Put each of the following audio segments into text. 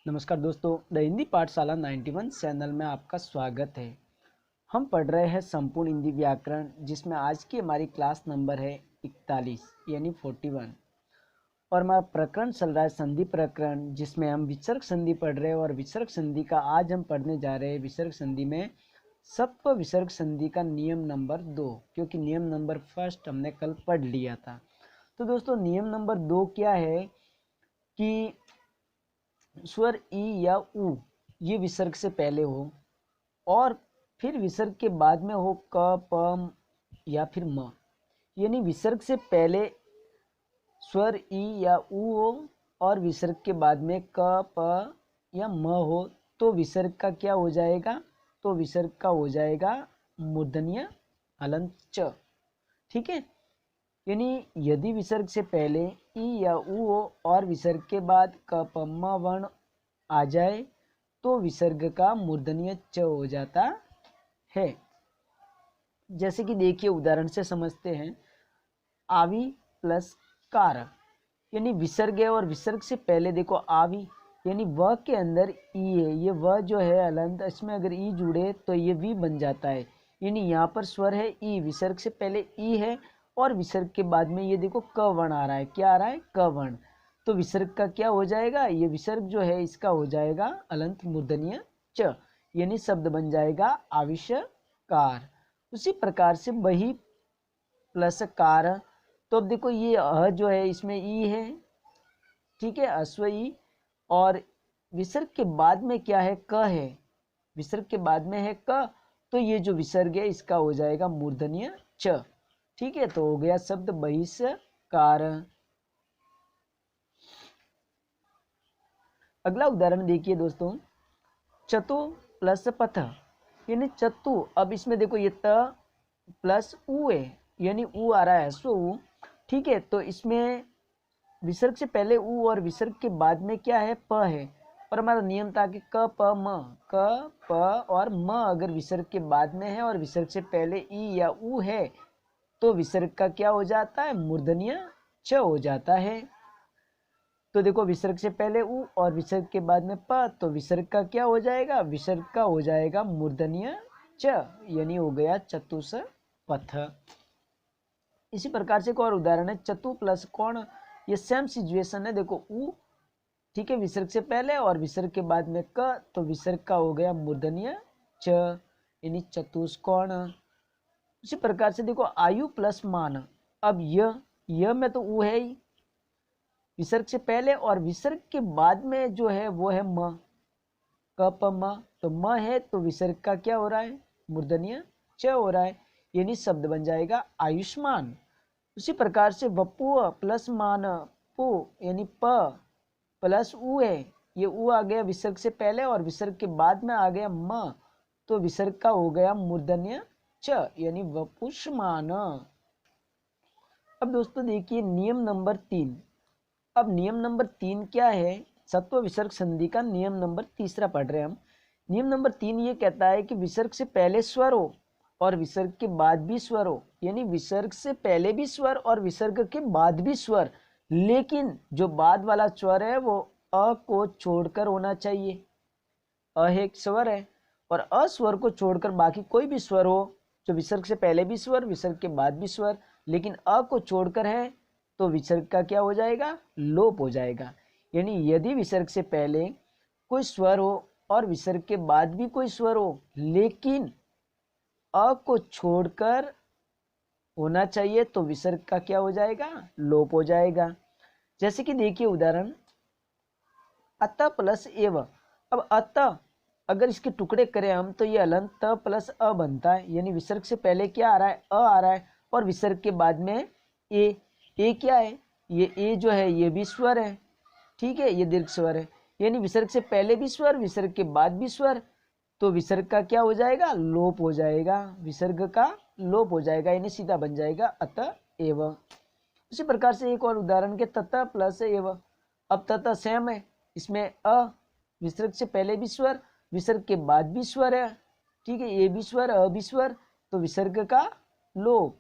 नमस्कार दोस्तों, द हिंदी पाठशाला 91 चैनल में आपका स्वागत है। हम पढ़ रहे हैं संपूर्ण हिंदी व्याकरण, जिसमें आज की हमारी क्लास नंबर है 41 यानी 41। और हमारा प्रकरण चल रहा है संधि प्रकरण, जिसमें हम विसर्ग संधि पढ़ रहे हैं। और विसर्ग संधि का आज हम पढ़ने जा रहे हैं विसर्ग संधि में सत्व विसर्ग संधि का नियम नंबर 2, क्योंकि नियम नंबर फर्स्ट हमने कल पढ़ लिया था। तो दोस्तों, नियम नंबर 2 क्या है कि स्वर ई या उ ये विसर्ग से पहले हो और फिर विसर्ग के बाद में हो क, प या फिर म। यानी विसर्ग से पहले स्वर ई या उ हो और विसर्ग के बाद में क, प या म हो तो विसर्ग का क्या हो जाएगा? तो विसर्ग का हो जाएगा मूर्धन्य हलंत च। ठीक है, यानी यदि विसर्ग से पहले ई या उ हो और विसर्ग के बाद क, प, म वर्ण आ जाए तो विसर्ग का मूर्धन्य च हो जाता है। जैसे कि देखिए, उदाहरण से समझते हैं। आवी प्लस कार, यानी विसर्ग है और विसर्ग से पहले देखो आवी यानी व के अंदर ई है। ये व जो है हलंत, इसमें अगर ई जुड़े तो ये वी बन जाता है। यानी यहाँ पर स्वर है ई, विसर्ग से पहले ई है और विसर्ग के बाद में ये देखो क वर्ण आ रहा है। क्या आ रहा है? क वर्ण। तो विसर्ग का क्या हो जाएगा? ये विसर्ग जो है इसका हो जाएगा अलंत मूर्धन्य च, यानी शब्द बन जाएगा आविष्कार। उसी प्रकार से वही प्लस कार। तो अब देखो, ये अ जो है इसमें ई है, ठीक है, अश्व ई। और विसर्ग के बाद में क्या है? क है। विसर्ग के बाद में है क, तो ये जो विसर्ग है इसका हो जाएगा मूर्धन्य च। ठीक है, तो हो गया शब्द बहिष्कार। अगला उदाहरण देखिए दोस्तों, चतु प्लस पथ, यानी चतु। अब इसमें देखो ये त प्लस उ है, यानी उ आ रहा है सो उ। ठीक है, तो इसमें विसर्ग से पहले उ और विसर्ग के बाद में क्या है? प है। और हमारा नियम था कि क प म, क प और म अगर विसर्ग के बाद में है और विसर्ग से पहले ई या उ है तो विसर्ग का क्या हो जाता है? मूर्धन्य च हो जाता है। तो देखो, विसर्ग से पहले उ और विसर्ग के बाद में प, तो विसर्ग का क्या हो जाएगा? विसर्ग का हो जाएगा मूर्धन्य च, यानी हो गया चतुष्पथ। इसी प्रकार से एक और उदाहरण है, चतु प्लस कोण। ये सेम सिचुएशन है। देखो उ, ठीक है, विसर्ग से पहले और विसर्ग के बाद में क, तो विसर्ग का हो गया मूर्धन्य च, यानी चतुष्कोण। उसी प्रकार से देखो, आयु प्लस मान। अब यह में तो उ है ही विसर्ग से पहले और विसर्ग के बाद में जो है वो है म, क प म। तो म है तो विसर्ग का क्या हो रहा है? मूर्धन्य च हो रहा है, यानी शब्द बन जाएगा आयुष्मान। उसी प्रकार से वपु प्लस मान पु, यानी प प्लस उ है। ये उ आ गया विसर्ग से पहले और विसर्ग के बाद में आ गया म, तो विसर्ग का हो गया मूर्धन्य च, यानी वपुष्मान। अब दोस्तों देखिए नियम नंबर 3। अब नियम नंबर 3 क्या है? सत्व विसर्ग संधि का नियम नंबर 3 पढ़ रहे हैं हम। नियम नंबर 3 ये कहता है कि विसर्ग से पहले स्वर हो और विसर्ग के बाद भी स्वर हो, यानी विसर्ग से पहले भी स्वर और विसर्ग के बाद भी स्वर, लेकिन जो बाद वाला स्वर है वो अ को छोड़कर होना चाहिए। अ एक स्वर है और अ स्वर को छोड़कर बाकी कोई भी स्वर हो, जो विसर्ग से पहले भी स्वर, विसर्ग के बाद भी स्वर, लेकिन अ को छोड़कर है, तो विसर्ग का क्या हो जाएगा? लोप हो जाएगा। यानी यदि विसर्ग से पहले कोई स्वर हो और विसर्ग के बाद भी कोई स्वर हो, लेकिन अ को छोड़कर होना चाहिए, तो विसर्ग का क्या हो जाएगा? लोप हो जाएगा। जैसे कि देखिए उदाहरण, अत प्लस एव। अब अत अगर इसके टुकड़े करें हम तो ये हलंत त प्लस अ बनता है, यानी विसर्ग से पहले क्या आ रहा है? अ आ रहा है और विसर्ग के बाद में ए। ए क्या है? ये ए जो है ये भी स्वर है, ठीक है, ये दीर्घ स्वर है। यानी विसर्ग से पहले भी स्वर, विसर्ग के बाद भी स्वर, तो विसर्ग का क्या हो जाएगा? लोप हो जाएगा। विसर्ग का लोप हो जाएगा, यानी सीधा बन जाएगा अत एव। उसी प्रकार से एक और उदाहरण के तत प्लस एव। अब तत सेम है, इसमें अ विसर्ग से पहले भी स्वर, विसर्ग के बाद भी स्वर है, ठीक है, ये भी स्वर, अ भी स्वर, तो विसर्ग का लोप,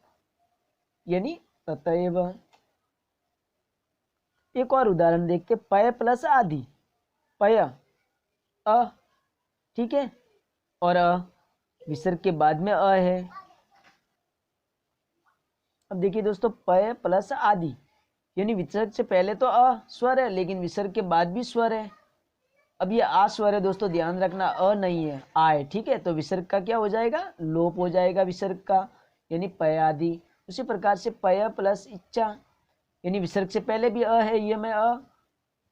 यानी ततएव। एक और उदाहरण देखते, पय प्लस आदि। पय अ, ठीक है, और विसर्ग के बाद में अ है। अब देखिए दोस्तों, प प्लस आदि, यानी विसर्ग से पहले तो अ स्वर है, लेकिन विसर्ग के बाद भी स्वर है। अब ये आ स्वर है दोस्तों, ध्यान रखना, अ नहीं है, आ है, ठीक है। तो विसर्ग का क्या हो जाएगा, लोप हो जाएगा विसर्ग का, यानी पय आदि। उसी प्रकार से पय प्लस इच्छा, यानी विसर्ग से पहले भी अ है, ये में अ,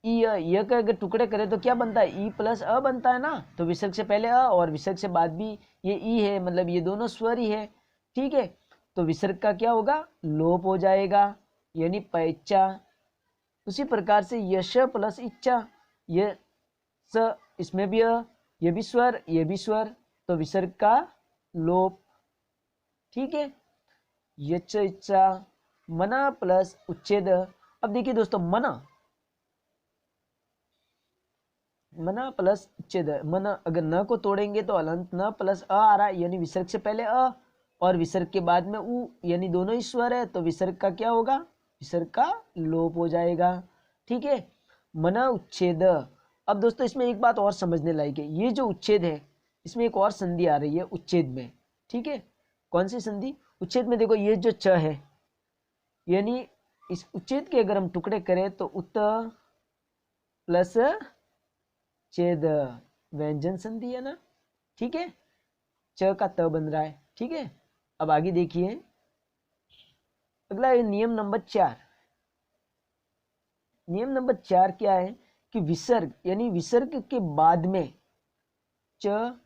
ई य का अगर टुकड़े करें तो क्या बनता है, ई प्लस अ बनता है ना। तो विसर्ग से पहले अ और विसर्ग से बाद भी ये ई है, मतलब ये दोनों स्वर ही है, ठीक है। तो विसर्ग का क्या होगा, लोप हो जाएगा, यानी पैचा। उसी प्रकार से यश प्लस इच्छा, ये स, इसमें भी ये भी स्वर, ये भी स्वर, तो विसर्ग का लोप, ठीक है। यच इच्छा, मना प्लस उच्छेद। अब देखिए दोस्तों, मना प्लस उच्छेद, मन अगर न को तोड़ेंगे तो अलंत न प्लस अ आ रहा है, यानी विसर्ग से पहले अ और विसर्ग के बाद में उ, यानी दोनों ही स्वर है, तो विसर्ग का क्या होगा, विसर्ग का लोप हो जाएगा, ठीक है। मना उच्छेद। अब दोस्तों इसमें एक बात और समझने लायक है, ये जो उच्छेद है इसमें एक और संधि आ रही है उच्छेद में, ठीक है। कौन सी संधि, उच्छेद में देखो, ये जो च है, यानी इस उच्छेद के अगर हम टुकड़े करें तो उत प्लस छेद, व्यंजन संधि है ना, ठीक है। च का त बन रहा है, ठीक है। अब आगे देखिए, अगला है नियम नंबर 4। नियम नंबर 4 क्या है कि विसर्ग, यानी विसर्ग के बाद में च,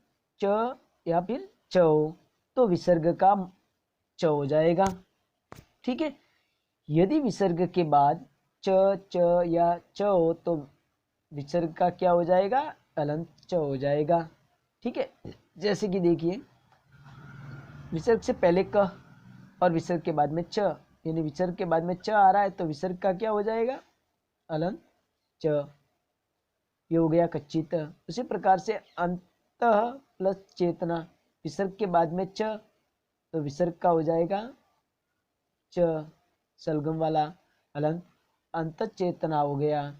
च या फिर च हो तो विसर्ग का च हो जाएगा, ठीक है। यदि विसर्ग के बाद च, च या च हो तो विसर्ग का क्या हो जाएगा, अलंत च हो जाएगा, ठीक है। जैसे कि देखिए, विसर्ग से पहले क और विसर्ग के बाद में च, यानी विसर्ग के बाद में च आ रहा है तो विसर्ग का क्या हो जाएगा, अलंत च, ये हो गया कच्ची त। उसी प्रकार से अंतः प्लस चेतना, विसर्ग के बाद में च तो विसर्ग का हो जाएगा च, सलगम वाला अलंत, अंत चेतना हो गया।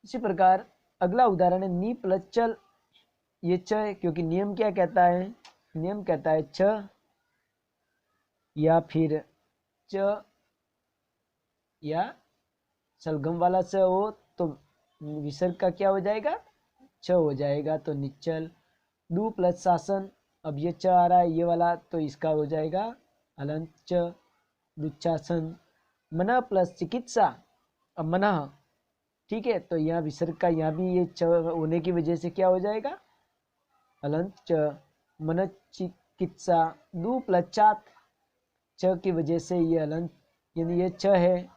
इसी प्रकार अगला उदाहरण है नी प्लस चल, ये च है क्योंकि नियम क्या कहता है, नियम कहता है छ या फिर च या सलगम वाला च हो तो विसर्ग का क्या हो जाएगा, छ हो जाएगा, तो निश्चल। दू प्लस शासन, अब ये च आ रहा है ये वाला, तो इसका हो जाएगा अलंत च, दुच्छासन। मना प्लस चिकित्सा, अब मना, ठीक है, तो यहाँ विसर्ग का यहाँ भी ये च होने की वजह से क्या हो जाएगा, अलंत च। मन चिकित्सा, दू प्लस चात, च की वजह से ये अलंत, यानी ये च है,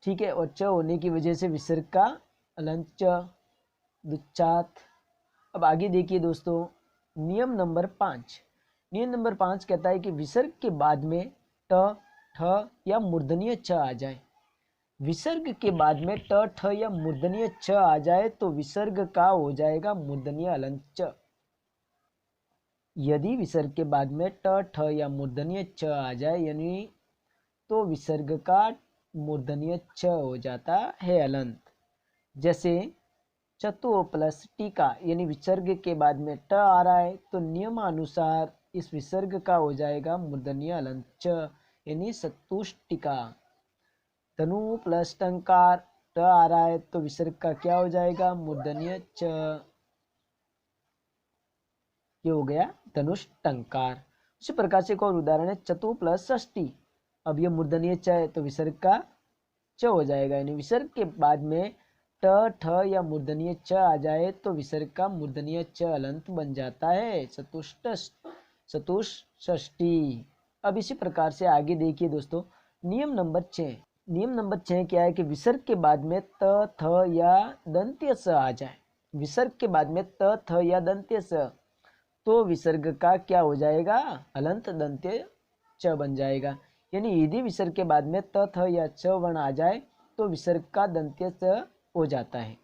ठीक है, और च होने की वजह से विसर्ग का अलंत च, दुच्चात। अब आगे देखिए दोस्तों, नियम नंबर 5। नियम नंबर 5 कहता है कि विसर्ग के बाद में ट, ठ या मूर्धन्य च आ जाए। विसर्ग के बाद में ट, ठ या मूर्धन्य च आ जाए तो विसर्ग का हो जाएगा मूर्धन्य अलंत च। यदि विसर्ग के बाद में ट, ठ या मूर्धन्य च आ जाए, यानी तो विसर्ग का मूर्धन्य छ हो जाता है अलंत। जैसे चतु प्लस टीका, यानी विसर्ग के बाद में ट आ रहा है तो नियमानुसार इस विसर्ग का हो जाएगा मूर्धन्य अलंत च, यानी सतुष्टिका। धनु प्लस टंकार, ट आ रहा है तो विसर्ग का क्या हो जाएगा, मूर्धन्य च, ये हो गया धनुष टंकार। उसी प्रकार से एक और उदाहरण है चतु प्लस षष्ठी, अब ये मूर्धन्य च है तो विसर्ग का च हो जाएगा, यानी विसर्ग के बाद में ट, ठ या मूर्धन्य च आ जाए तो विसर्ग का मूर्धन्य च अलंत बन जाता है, चतुष्षष्ठी। अब इसी प्रकार से आगे देखिए दोस्तों, नियम नंबर 6। नियम नंबर 6 क्या है कि विसर्ग के बाद में त, थ या दंत्य स आ जाए। विसर्ग के बाद में त, थ या दंत्य स तो विसर्ग का क्या हो जाएगा, अलंत दंत्य च बन जाएगा। यानी यदि विसर्ग के बाद में त, थ या च वर्ण आ जाए तो विसर्ग का दंत्य च हो जाता है।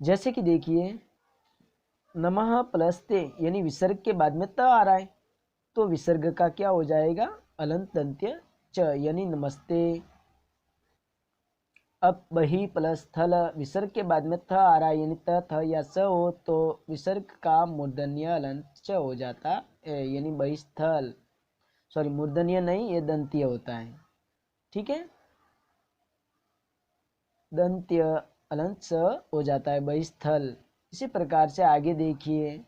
जैसे कि देखिए, नमः प्लस ते, यानी विसर्ग के बाद में त आ रहा है तो विसर्ग का क्या हो जाएगा, अलंत दंत्य च, यानी नमस्ते। अब बही प्लस थल, विसर्ग के बाद में थ आ रहा है यानी त थ या स हो तो विसर्ग का मूर्धन्य हलन च हो जाता है, यानी बहिस्थल, सॉरी मूर्धन्य नहीं, ये दंतीय होता है। ठीक है, दंत्य हलन च हो जाता है, बहिस्थल। इसी प्रकार से आगे देखिए,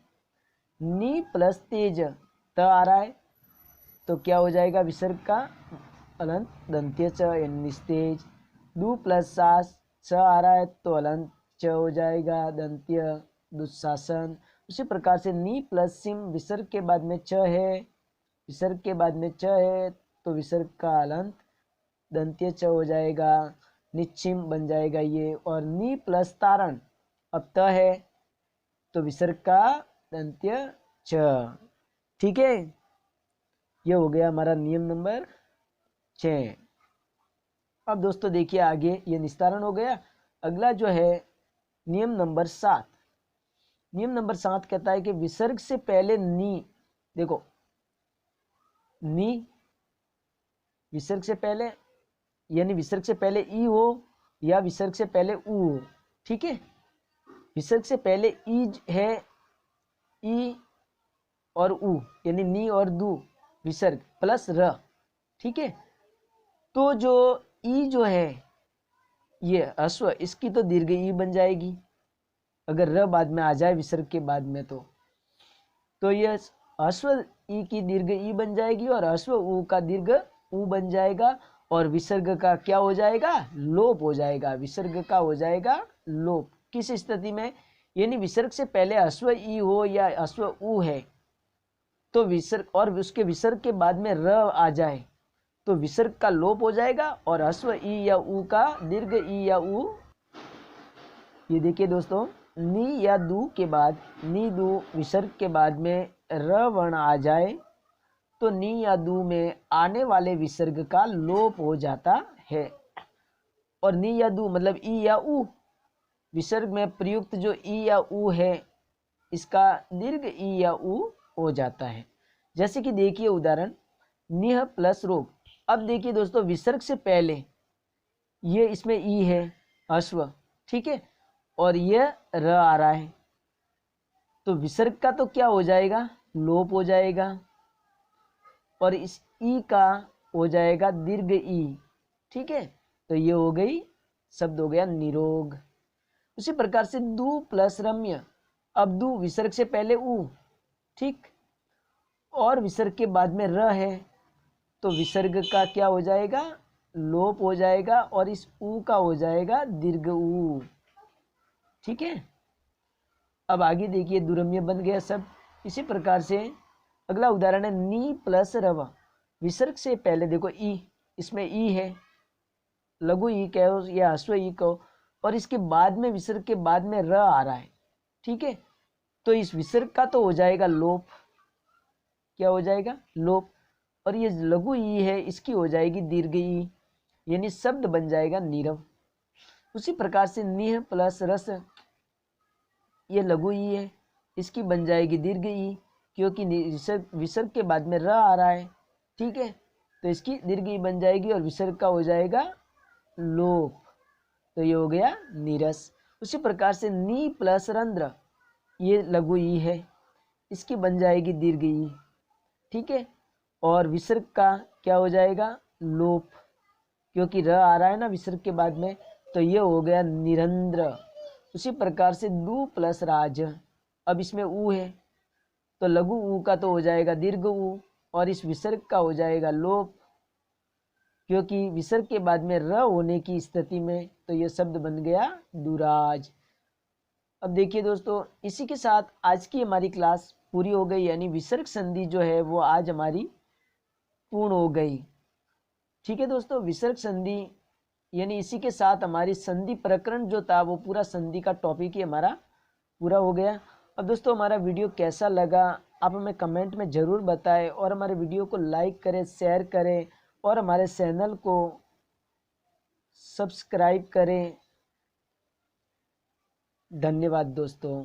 नी प्लस तेज त आ रहा है तो क्या हो जाएगा, विसर्ग का हलंत दंत्य च यानी निस्तेज। दू प्लस सास च आ रहा है तो हलंत च हो जाएगा, दंत्य, दुशासन। उसी प्रकार से नी प्लस सिम, विसर्ग के बाद में च है, विसर्ग के बाद में च है तो विसर्ग का हलंत दंत्य च हो जाएगा, निश्चिम बन जाएगा ये। और नी प्लस तारण, अब त है तो विसर्ग का दंत्य च। ठीक है, ये हो गया हमारा नियम नंबर 6। अब दोस्तों देखिए आगे, ये निस्तारण हो गया। अगला जो है नियम नंबर 7। नियम नंबर 7 कहता है कि विसर्ग से पहले नी, देखो नी विसर्ग से पहले, यानी विसर्ग से पहले ई हो या विसर्ग से पहले ऊ हो। ठीक है, विसर्ग से पहले ई है, ई और ऊ यानी नी और दू विसर्ग प्लस र। ठीक है, तो जो ई जो है ये अश्व, इसकी तो दीर्घ ई बन जाएगी अगर र बाद में आ जाए विसर्ग के बाद में, तो ये अश्व ई की दीर्घ ई बन जाएगी और अश्व ऊ का दीर्घ ऊ बन जाएगा और विसर्ग का क्या हो जाएगा, लोप हो जाएगा। विसर्ग का हो जाएगा लोप। किस स्थिति में, यानी विसर्ग से पहले अश्व ई हो या अश्व ऊ है तो विसर्ग, और उसके विसर्ग के बाद में र आ जाए तो विसर्ग का लोप हो जाएगा और अश्व ई या ऊ का दीर्घ ई या ऊ। ये देखिए दोस्तों, नी या दू के बाद, नी दू विसर्ग के बाद में र वर्ण आ जाए तो नी या दू में आने वाले विसर्ग का लोप हो जाता है। और नी या दू मतलब ई या ऊ, विसर्ग में प्रयुक्त जो ई या ऊ है इसका दीर्घ ई या ऊ हो जाता है। जैसे कि देखिए उदाहरण, निह प्लस रोग। अब देखिए दोस्तों, विसर्ग से पहले ये इसमें ई है अश्व, ठीक है, और ये र आ रहा है तो विसर्ग का तो क्या हो जाएगा, लोप हो जाएगा और इस ई का हो जाएगा दीर्घ ई। ठीक है, तो ये हो गई, शब्द हो गया निरोग। उसी प्रकार से दू प्लस रम्य। अब दू विसर्ग से पहले ऊ, ठीक, और विसर्ग के बाद में र है तो विसर्ग का क्या हो जाएगा, लोप हो जाएगा और इस ऊ का हो जाएगा दीर्घ ऊ। ठीक है, अब आगे देखिए दुरम्य बन गया सब। इसी प्रकार से अगला उदाहरण है नी प्लस रव। विसर्ग से पहले देखो ई, इसमें ई है, लघु ई कहो या ह्रस्व ई कहो, और इसके बाद में विसर्ग के बाद में र आ रहा है। ठीक है, तो इस विसर्ग का तो हो जाएगा लोप, क्या हो जाएगा, लोप, और ये लघु ई है इसकी हो जाएगी दीर्घ ई, यानी शब्द बन जाएगा नीरव। उसी प्रकार से निह प्लस रस, ये लघु ई है इसकी बन जाएगी दीर्घ ई, क्योंकि विसर्ग के बाद में र आ रहा है। ठीक है, तो इसकी दीर्घ ई बन जाएगी और विसर्ग का हो जाएगा लोप, तो ये हो गया नीरस। उसी प्रकार से नी प्लस रंध्र, ये लघु ई है इसकी बन जाएगी दीर्घ ई। ठीक है, और विसर्ग का क्या हो जाएगा, लोप, क्योंकि र आ रहा है ना विसर्ग के बाद में, तो ये हो गया निरंद्र। उसी प्रकार से दू प्लस राज, अब इसमें ऊ है तो लघु ऊ का तो हो जाएगा दीर्घ ऊ और इस विसर्ग का हो जाएगा लोप, क्योंकि विसर्ग के बाद में र होने की स्थिति में, तो यह शब्द बन गया दुराज। अब देखिए दोस्तों, इसी के साथ आज की हमारी क्लास पूरी हो गई, यानी विसर्ग संधि जो है वो आज हमारी पूर्ण हो गई। ठीक है दोस्तों, विसर्ग संधि यानी इसी के साथ हमारी संधि प्रकरण जो था वो पूरा संधि का टॉपिक ही हमारा पूरा हो गया। अब दोस्तों हमारा वीडियो कैसा लगा आप हमें कमेंट में ज़रूर बताएं और हमारे वीडियो को लाइक करें, शेयर करें और हमारे चैनल को सब्सक्राइब करें। धन्यवाद दोस्तों।